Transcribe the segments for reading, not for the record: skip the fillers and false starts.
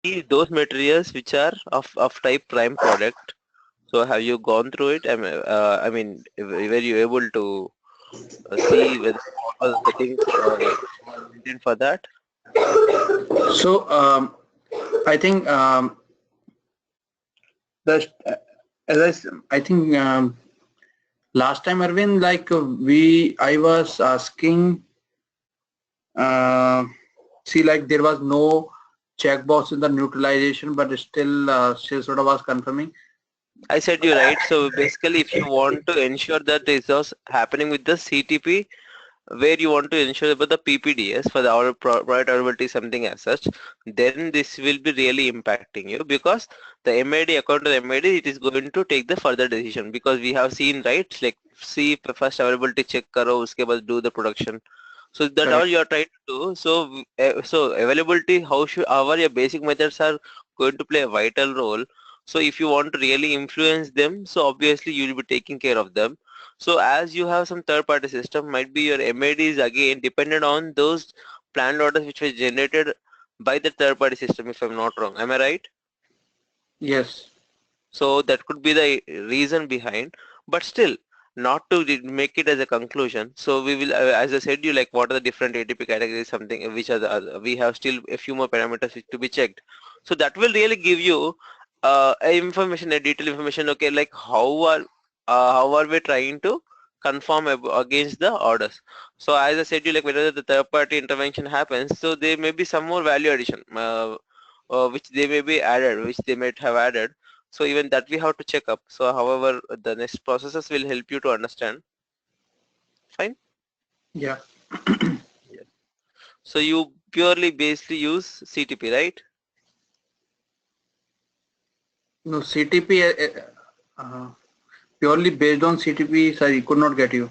those materials which are of type prime product. So have you gone through it? I mean, were you able to see whether what are the settings maintained for that? So I think the as I think last time, Arvind, like I was asking, uh, see, like there was no checkbox in the neutralization, but still sales order was confirming. I said you right. So basically, if you want to ensure that this is happening with the CTP, where you want to ensure about the PPDS for the product availability something as such, then this will be really impacting you because the MID account to the MID it is going to take the further decision because we have seen right like see first availability check karo uske baad do the production. So that all Correct. you are trying to do. So so availability how your basic methods are going to play a vital role. So if you want to really influence them, so obviously you will be taking care of them. So as you have some third party system, might be your MAD is again dependent on those planned orders which were generated by the third party system if I'm not wrong. Am I right? Yes. So that could be the reason behind, but still not to make it as a conclusion. So we will, as I said, you like what are the different ATP categories, something which are the other, we have still a few more parameters which to be checked. So that will really give you a detailed information. Okay, like how are we trying to conform against the orders. So as I said, you like whether the third party intervention happens, so there may be some more value addition. Which they may be added, which they might have added. So even that we have to check up. So however, the next processes will help you to understand. Fine. Yeah. Yes. So you purely basically use CTP, right? No, CTP purely based on CTP. Sorry, could not get you.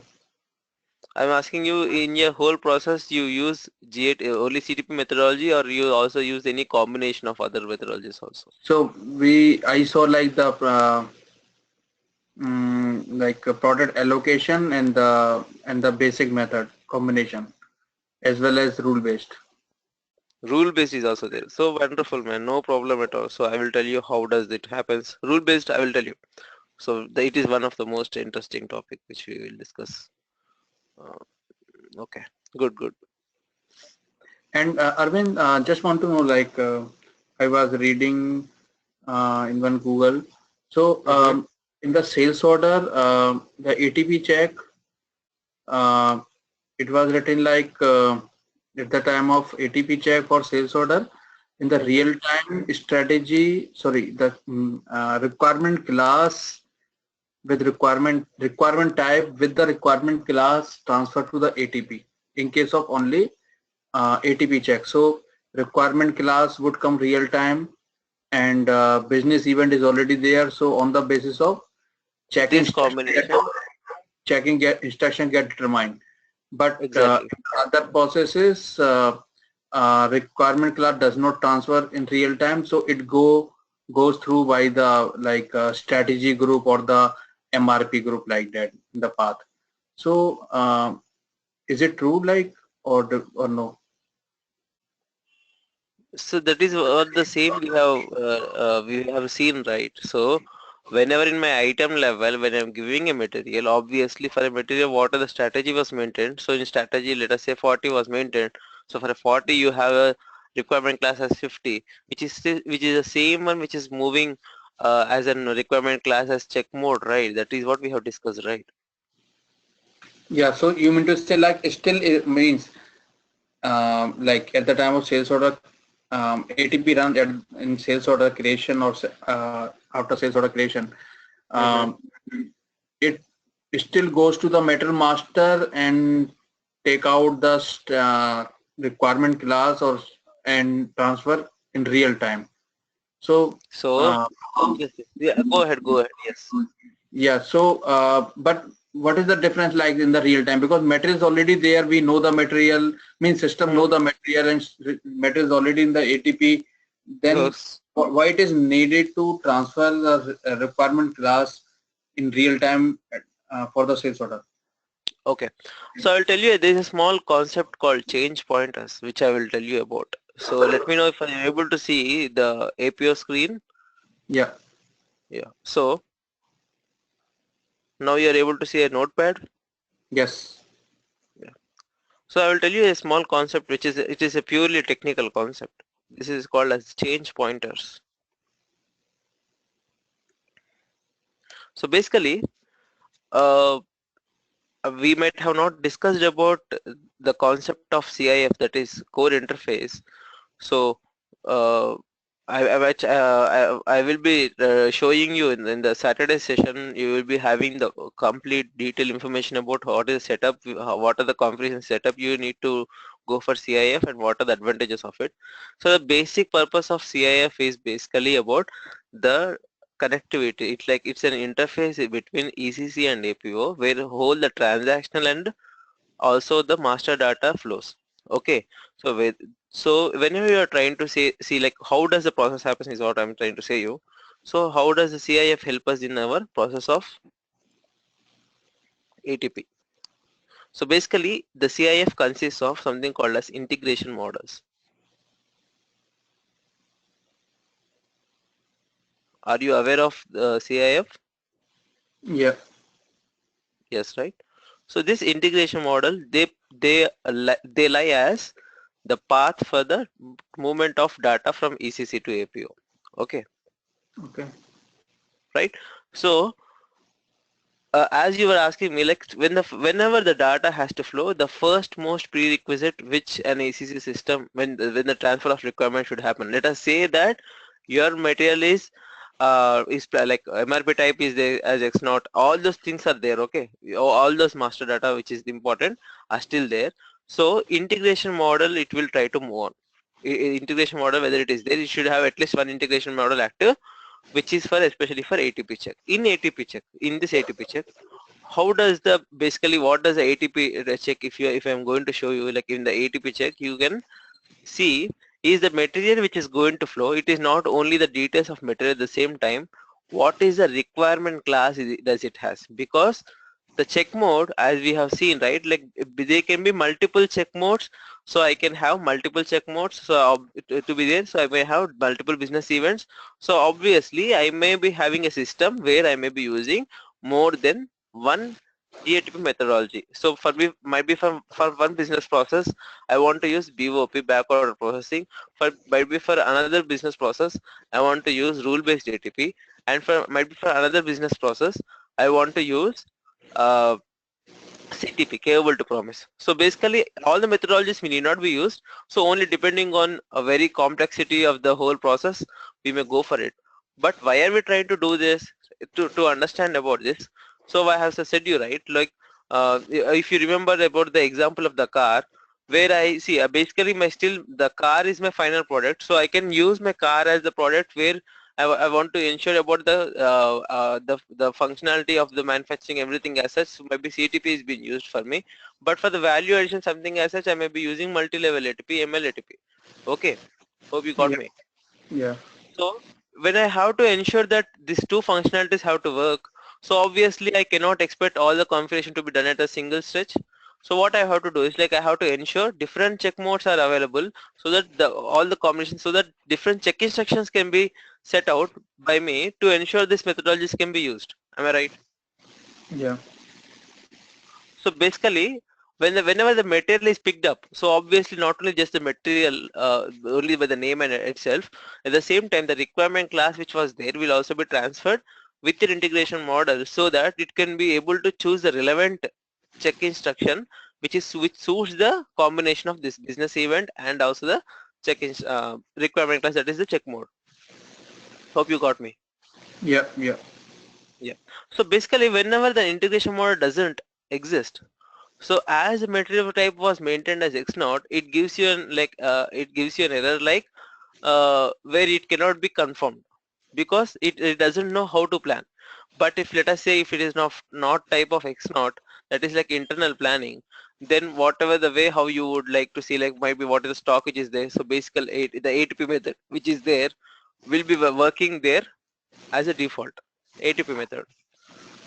I'm asking you in your whole process you use G8 only CTP methodology or you also use any combination of other methodologies also? So I saw like the like product allocation and the basic method combination as well as rule based. Rule based is also there. So wonderful man, no problem at all. So I will tell you how does it happens. Rule based I will tell you. So it is one of the most interesting topic which we will discuss. Uh, okay, good, good. And Arvind, just want to know, like I was reading in one Google. So Mm-hmm. in the sales order, the ATP check, uh, it was written like at the time of ATP check for sales order, in the Mm-hmm. real time strategy, sorry, the requirement class with requirement type with the requirement class transfer to the ATP in case of only ATP check. So requirement class would come real time and business event is already there. So on the basis of check This instruction combination, instruction get determined. But exactly. other processes requirement class does not transfer in real time. So it goes through by the like strategy group or the MRP group like that in the path. So is it true like or no? So that is what the same we have seen, right? So whenever in my item level, when I'm giving a material, obviously for a material, what are the strategy was maintained. So in strategy, let us say 40 was maintained. So for a 40, you have a requirement class as 50, which is the same one which is moving as a requirement class as check mode, right? That is what we have discussed, right? Yeah, so you mean to say like still it means like at the time of sales order, ATP runs in sales order creation or after sales order creation, Mm-hmm. um, it still goes to the metal master and take out the requirement class or and transfer in real time. So So uh, yes, yes. Yeah, go ahead, go ahead. Yes. yeah, so but what is the difference like in the real time? Because material is already there, we know the material, means system know the material and material is already in the ATP. Then Yes. why it is needed to transfer the requirement class in real time for the sales order? Okay, so I'll tell you there is a small concept called change pointers which I will tell you about. So let me know if I'm able to see the APO screen. Yeah. Yeah. So now you're able to see a notepad. Yes. Yeah. So I will tell you a small concept which is it is a purely technical concept. This is called as change pointers. So basically, uh, we might have not discussed about the concept of CIF, that is core interface. So uh, I will be showing you in the Saturday session. You will be having the complete detailed information about what is setup, what are the configuration setup you need to go for CIF, and what are the advantages of it. So the basic purpose of CIF is basically about the connectivity. It's an interface between ECC and APO where hold the transactional and also the master data flows. Okay, so whenever you are trying to see like how does the process happen is what I'm trying to say you. So how does the CIF help us in our process of ATP? So basically the CIF consists of something called as integration models. Are you aware of the CIF? Yeah. Yes, right. So this integration model, they lie as the path for the movement of data from ECC to APO. Okay, Okay. right. So as you were asking me, like whenever the data has to flow, the first most prerequisite which an ACC system when the transfer of requirement should happen. Let us say that your material like MRP type is there as X naught. All those things are there. Okay, all those master data which is important are still there. So integration model it will try to move on. Integration model whether it is there, it should have at least one integration model active which is for especially for ATP check. In this ATP check, how does the basically what does the ATP check if I'm going to show you like in the ATP check you can see is the material which is going to flow. It is not only the details of material at the same time. What is the requirement class does it has? Because the check mode as we have seen right like there can be multiple check modes, so I can have multiple check modes so to be there, so I may have multiple business events. So obviously I may be having a system where I may be using more than one GATP methodology. So for me might be for one business process I want to use BOP backorder processing. Might be for another business process I want to use rule based ATP, and for might be for another business process I want to use uh, CTP, capable to promise. So basically all the methodologies we need not be used. So only depending on a very complexity of the whole process, we may go for it. But why are we trying to do this? To understand about this. So I have said you right, like if you remember about the example of the car, where I see basically my still the car is my final product. So I can use my car as the product where I want to ensure about the functionality of the manufacturing everything as such. So maybe CTP is being used for me, but for the value addition something as such, I may be using multi-level ATP, ML ATP. Okay, hope you got Yeah. me. Yeah. So when I have to ensure that these two functionalities have to work, so obviously I cannot expect all the configuration to be done at a single stretch. So what I have to do is like I have to ensure different check modes are available so that all the combinations so that different check instructions can be set out by me to ensure these methodologies can be used. Am I right? Yeah. So basically, whenever the material is picked up, so obviously not only just the material, only by the name and itself, at the same time the requirement class which was there will also be transferred with your integration model so that it can be able to choose the relevant check instruction which suits the combination of this business event and also the requirement class, that is the check mode. Hope you got me. Yeah. Yeah. Yeah. So basically whenever the integration model doesn't exist, so as the material type was maintained as X naught, it gives you it gives you an error like where it cannot be confirmed because it doesn't know how to plan. But if let us say if it is not type of X naught, that is like internal planning, then whatever the way how you would like to see like maybe what is the stock which is there. So basically the ATP method which is there will be working there as a default ATP method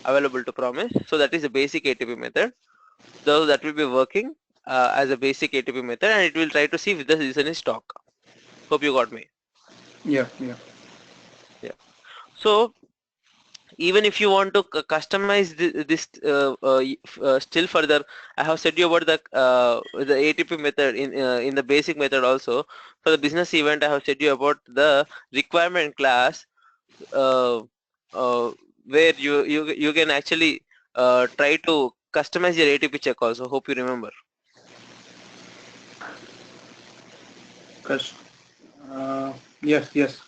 available to promise. So that is a basic ATP method. So that will be working as a basic ATP method and it will try to see if the is in stock. Hope you got me. Yeah, yeah. Yeah. So even if you want to customize this still further, I have said you about the ATP method in the basic method also. For the business event, I have said you about the requirement class, uh, uh, where you can actually try to customize your ATP check also. Hope you remember Cus- yes, yes,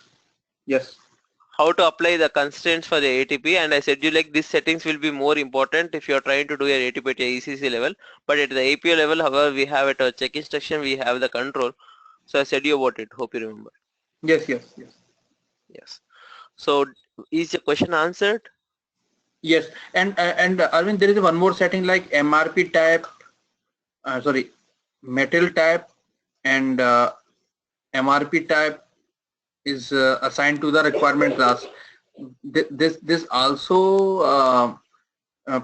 yes, how to apply the constraints for the ATP, and I said you like these settings will be more important if you are trying to do your ATP at a ECC level, but at the APO level, however, we have at a check instruction, we have the control. So I said you about it. Hope you remember. yes, yes, yes, Yes. So is your question answered? yes. And Arvind, there is one more setting like MRP type. Sorry, metal type and MRP type is assigned to the requirement class. This also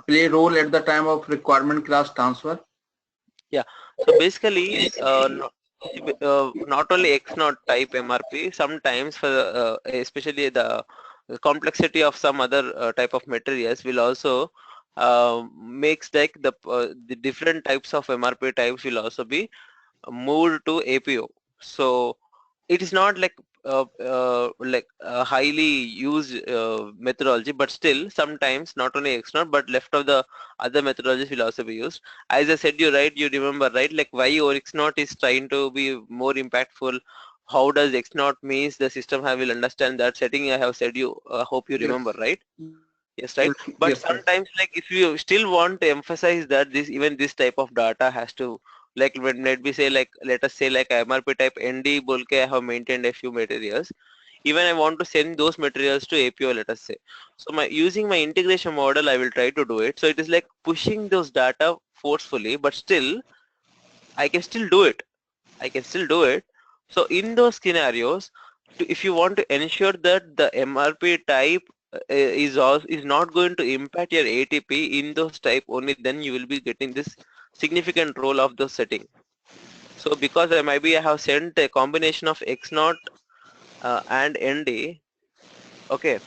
play role at the time of requirement class transfer. Yeah. So basically, not only X not type MRP, sometimes for especially the complexity of some other type of materials will also makes like the different types of MRP types will also be moved to APO. So it is not like a highly used methodology, but still sometimes not only XNOT but left of the other methodologies will also be used. As I said, you remember, right? Like why or XNOT is trying to be more impactful. How does XNOT means the system have will understand that setting I have said you, hope you Yes, remember, right? Yes, right. yes, But yes, yes, sometimes, like if you still want to emphasize that this even this type of data has to, like when let me say like let us say like MRP type ND bulk I have maintained a few materials. Even I want to send those materials to APO, let us say. So my using my integration model, I will try to do it. So it is like pushing those data forcefully, but still I can still do it. I can still do it. So in those scenarios, if you want to ensure that the MRP type is not going to impact your ATP in those type only, then you will be getting this significant role of the setting. So because I have sent a combination of X0 and ND, okay.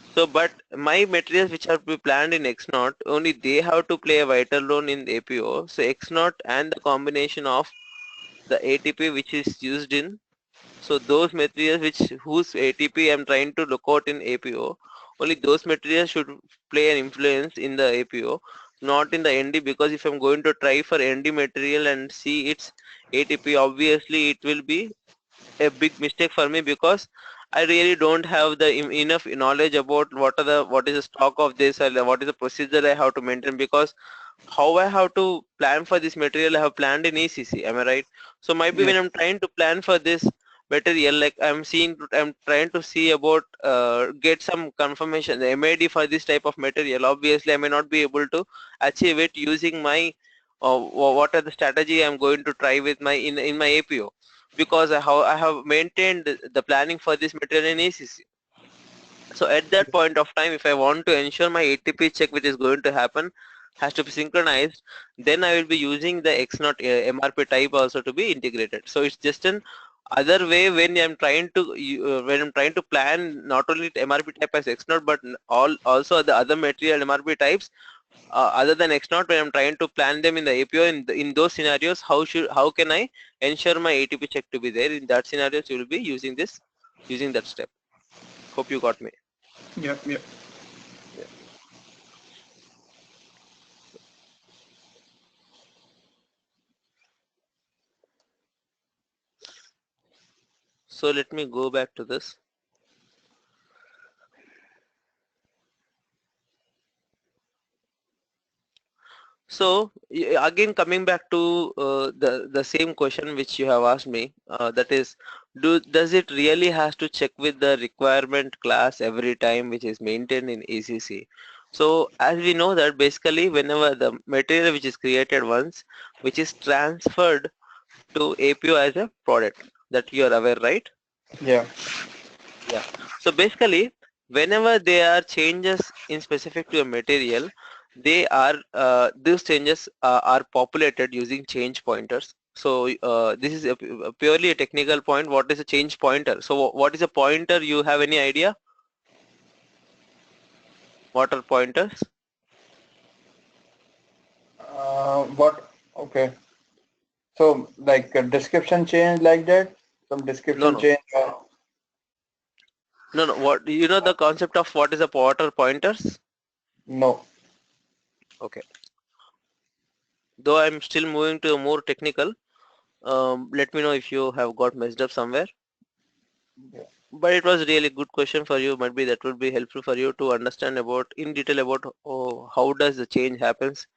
So but my materials which are to be planned in X0, only they have to play a vital role in the APO. So X0 and the combination of the ATP which is used in, so those materials which whose ATP I'm trying to look out in APO, only those materials should play an influence in the APO, not in the ND, because if I'm going to try for ND material and see its ATP, obviously it will be a big mistake for me because I really don't have the enough knowledge about what is the stock of this or what is the procedure I have to maintain, because how I have to plan for this material I have planned in ECC, am I right? So maybe when yes, I'm trying to plan for this material, like I'm trying to see about get some confirmation, the MAD for this type of material, obviously I may not be able to achieve it using my what are the strategy I'm going to try with my in my APO, because I have maintained the planning for this material in ECC. So at that point of time, if I want to ensure my ATP check which is going to happen has to be synchronized, then I will be using the X0 MRP type also to be integrated. So it's just an other way when when I'm trying to plan not only MRP type as X0 but also the other material MRP types other than X0, when I'm trying to plan them in the APO in those scenarios, how can I ensure my ATP check to be there? In that scenarios, you will be using that step. Hope you got me. yeah, yeah. Yeah. So let me go back to this. So again, coming back to the same question which you have asked me, that is, does it really has to check with the requirement class every time which is maintained in ECC? So as we know that basically whenever the material which is created once, which is transferred to APO as a product, that you are aware, right? Yeah. Yeah. So basically, whenever there are changes in specific to a material, these changes are populated using change pointers. So this is a purely a technical point. What is a change pointer? So what is a pointer? You have any idea? What are pointers? What? Okay. So like a description change like that, some No, description no, change. no, no. What you know the concept of what is a pointers? No. Okay. Though I'm still moving to a more technical. Let me know if you have got messed up somewhere. Yeah. But it was really good question for you. Might be that would be helpful for you to understand about in detail about how does the change happens.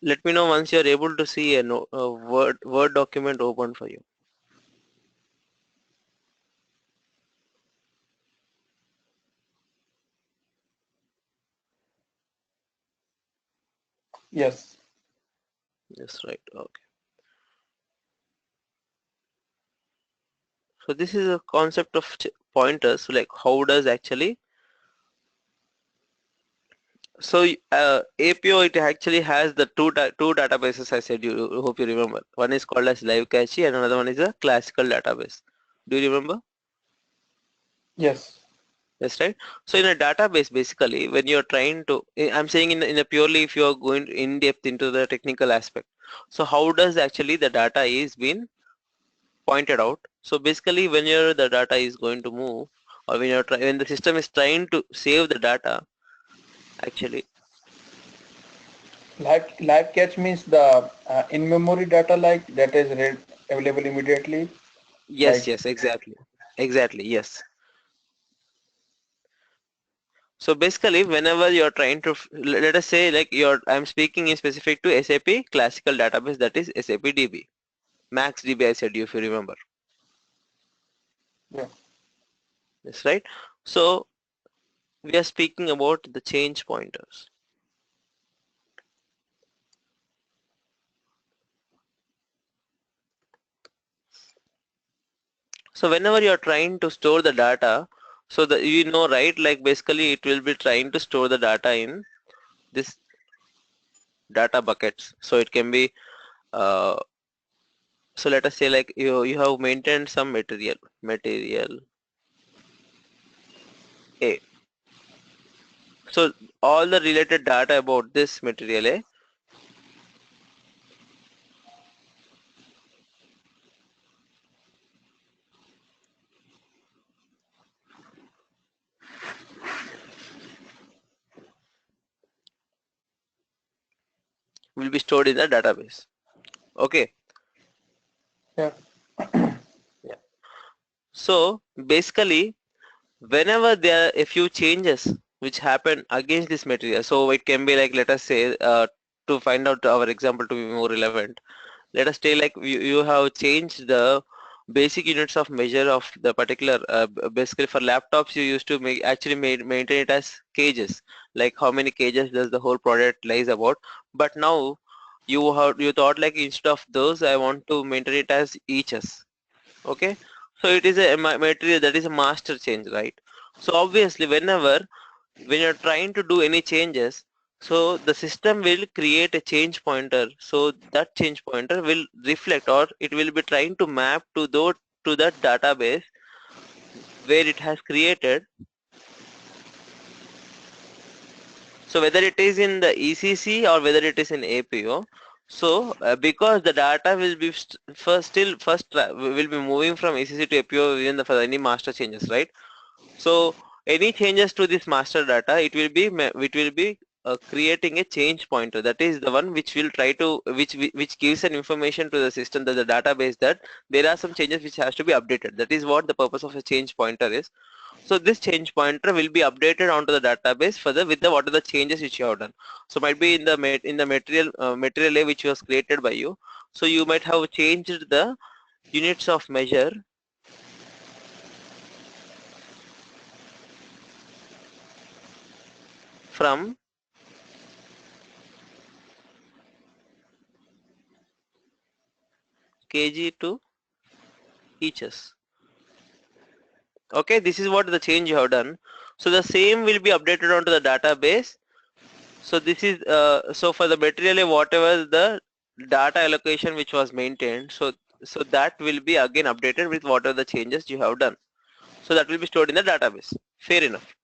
Let me know once you're able to see a, a Word document open for you. Yes. Yes, right. Okay. So this is a concept of pointers. Like how does actually. So APO it actually has the two databases I said you hope you remember. One is called as live cache and another one is a classical database. Do you remember? Yes. Yes, right. So in a database, basically, when you're trying to, I'm saying in a purely if you're going in depth into the technical aspect. So how does actually the data is being pointed out? So basically, when the data is going to move, or when the system is trying to save the data, actually, Live cache means the in-memory data like that is read available immediately. yes, Like yes, exactly, exactly, yes. So basically, whenever you're trying to, let us say like I'm speaking in specific to SAP classical database that is SAP DB. Max DB I said you if you remember. yeah. Yes, right. So we are speaking about the change pointers. So whenever you are trying to store the data, so that you know, right, like basically it will be trying to store the data in this data buckets. So it can be, uh, so let us say like you have maintained some material A. So all the related data about this material A will be stored in the database. Okay. Yeah. Yeah. So basically whenever there are a few changes which happen against this material, so it can be like let us say to find out our example to be more relevant, let us say like you have changed the basic units of measure of the particular basically for laptops you used to maintain it as cages, like how many cages does the whole product lies about, but now you thought like instead of those I want to maintain it as eaches. Okay, so it is a material that is a master change, right? So obviously when you're trying to do any changes, so the system will create a change pointer, so that change pointer will reflect or it will be trying to map to that database where it has created. So whether it is in the ECC or whether it is in APO, so because the data will be will be moving from ECC to APO within the for any master changes, right? So any changes to this master data, it will be creating a change pointer. That is the one which will try to which gives an information to the system that the database that there are some changes which has to be updated. That is what the purpose of a change pointer is. So this change pointer will be updated onto the database for the with the what are the changes which you have done. So might be in the in the material A which was created by you. So you might have changed the units of measure from kg to inches. Okay, this is what the change you have done. So the same will be updated onto the database. So this is so for the material A, whatever the data allocation which was maintained, so that will be again updated with what are the changes you have done. So that will be stored in the database. Fair enough.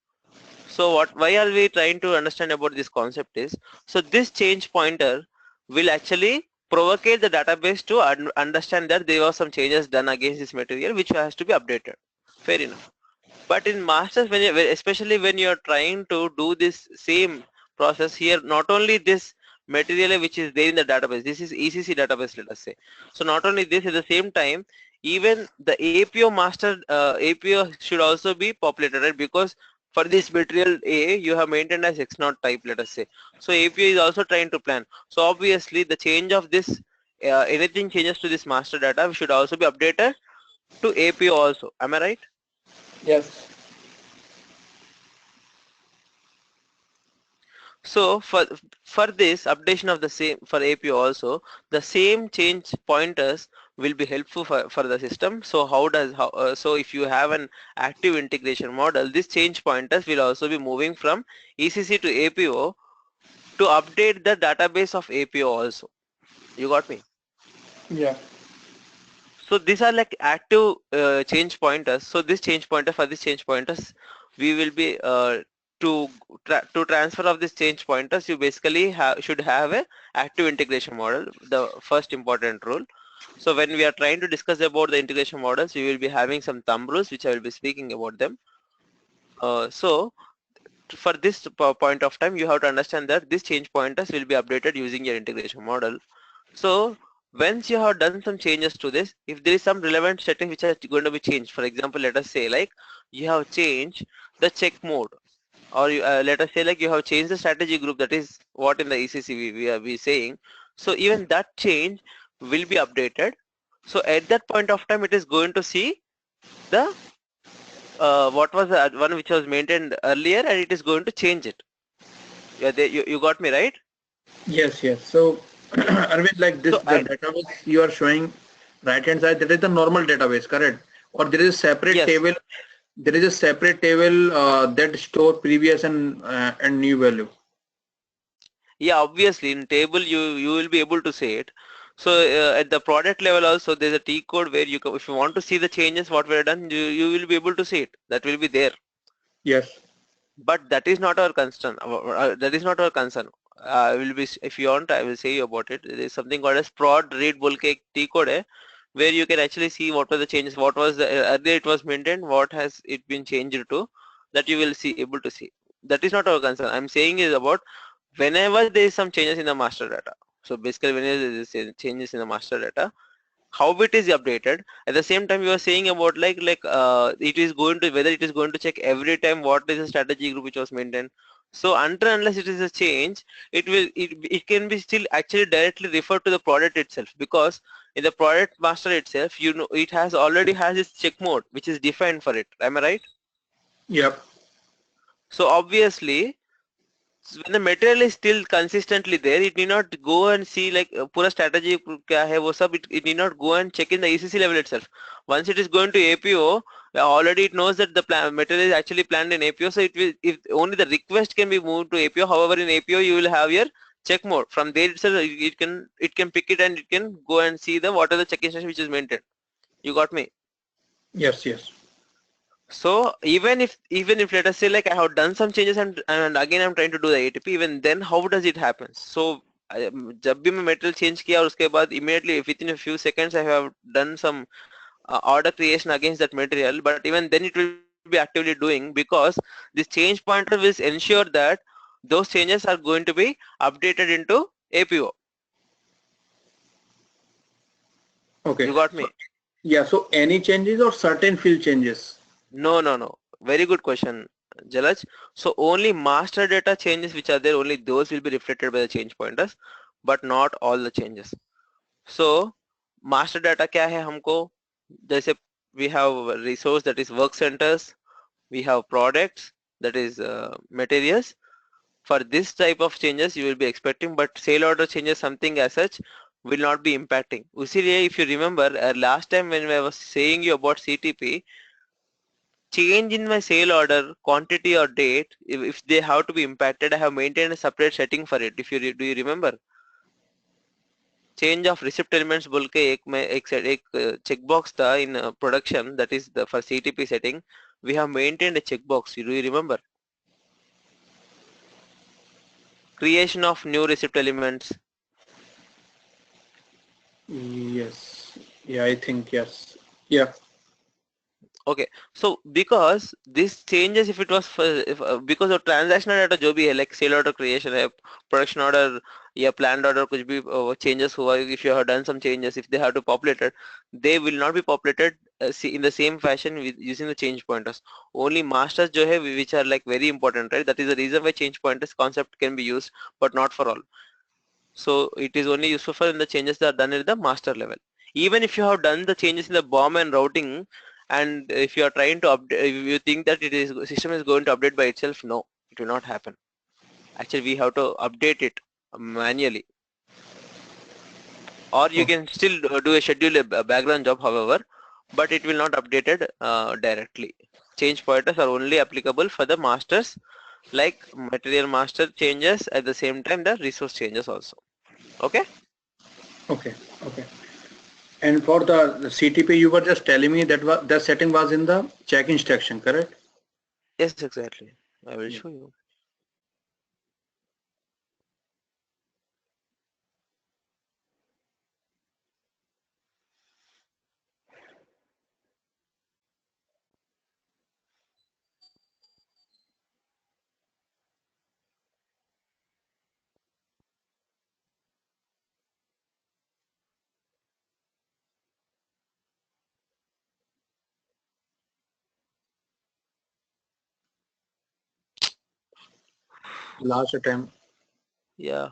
So why are we trying to understand about this concept is, so this change pointer will actually provocate the database to understand that there was some changes done against this material which has to be updated. Fair enough. But in masters, especially when you're trying to do this same process here, not only this material which is there in the database, this is ECC database, let us say. So not only this, at the same time, even the APO master APO should also be populated, right? Because for this material A, you have maintained as X0 type, let us say. So APO is also trying to plan. So obviously the change of this, anything changes to this master data should also be updated to APO also. Am I right? Yes. So for this updation of the same for APO also, the same change pointers will be helpful for the system. So so if you have an active integration model, this change pointers will also be moving from ECC to APO to update the database of APO also. You got me? Yeah. So these are like active change pointers. So this change pointer for this change pointers, we will be to transfer of this change pointers. You basically should have a active integration model. The first important rule. So when we are trying to discuss about the integration models, we will be having some thumb rules which I will be speaking about them. So for this point of time, you have to understand that this change pointers will be updated using your integration model. So once you have done some changes to this, if there is some relevant settings which are going to be changed, for example, let us say like you have changed the check mode, or let us say like you have changed the strategy group, that is what in the ECC we are saying. So even that change will be updated. So at that point of time, it is going to see the what was the one which was maintained earlier, and it is going to change it. Yeah, you got me right. Yes, yes. So, Arvind, like this, So the database you are showing right hand side, that is the normal database, correct? Or there is a separate yes. table. There is a separate table that store previous and new value. Yeah, obviously in table you will be able to see it. So at the product level also, there's a T code where if you want to see the changes what were done, you will be able to see it. That will be there. Yes. But that is not our concern. That is not our concern. I will be, if you want, I will say you about it. There is something called as prod read bulk T code, where you can actually see what were the changes, what was the earlier it was maintained, what has it been changed to, that you will see able to see. That is not our concern. I'm saying is about whenever there is some changes in the master data. So basically, whenever there is changes in the master data, how it is updated. At the same time, you are saying about it is going to, whether it is going to check every time what is the strategy group which was maintained. So until unless it is a change, it can be still actually directly referred to the product itself, because in the product master itself, you know, it has already has its check mode which is defined for it. Am I right? Yep. So obviously, when the material is still consistently there, it need not go and see like pura strategy kya hai wo sab, it need not go and check in the ECC level itself. Once it is going to APO, already it knows that the material is actually planned in APO, so it will, if only the request can be moved to APO. However, in APO you will have your check mode. From there itself, it can pick it and it can go and see the what are the check instruction which is maintained. You got me? Yes, yes. So even if let us say like I have done some changes, and again I'm trying to do the ATP, even then how does it happen? So जब भी मैं material change किया और उसके बाद immediately within a few seconds I have done some order creation against that material, but even then it will be actively doing, because this change pointer will ensure that those changes are going to be updated into APO. Okay. You got So, me? yeah. So, any changes or certain field changes? No, no, no. Very good question, Jalaj. So only master data changes which are there, only those will be reflected by the change pointers, but not all the changes. So master data क्या है हमको? जैसे we have a resource, that is work centers, we have products, that is materials. For this type of changes you will be expecting, but sale order changes something as such will not be impacting. उसीलिए if you remember last time when I was saying you about CTP, change in my sale order quantity or date, if they have to be impacted, I have maintained a separate setting for it. If you do you remember, change of receipt elements बोल के एक में एक set एक check box था in production, that is the for CTP setting we have maintained a check box. Do you remember? Creation of new receipt elements. Yes. Yeah, I think yes. Yeah. Okay, so because this changes if it was for, if, because of transaction data जो भी है like sale order creation है, production order या planned order कुछ भी changes हुआ, if you have done some changes, if they have to populate it, they will not be populated in the same fashion with using the change pointers. Only masters जो है which are like very important, right? That is the reason why change pointers concept can be used but not for all. So it is only useful for the changes that are done at the master level. Even if you have done the changes in the BOM and routing, and if you are trying to update, if you think that it is system is going to update by itself, no, it will not happen. Actually, we have to update it manually, or you Oh, can still do a schedule a background job, however, but it will not updated directly. Change pointers are only applicable for the masters, like material master changes at the same time the resource changes also. Okay. okay. Okay. And for the CTP, you were just telling me that the setting was in the check instruction, correct? Yes, exactly. I will Yeah. show you. Last attempt. Yeah.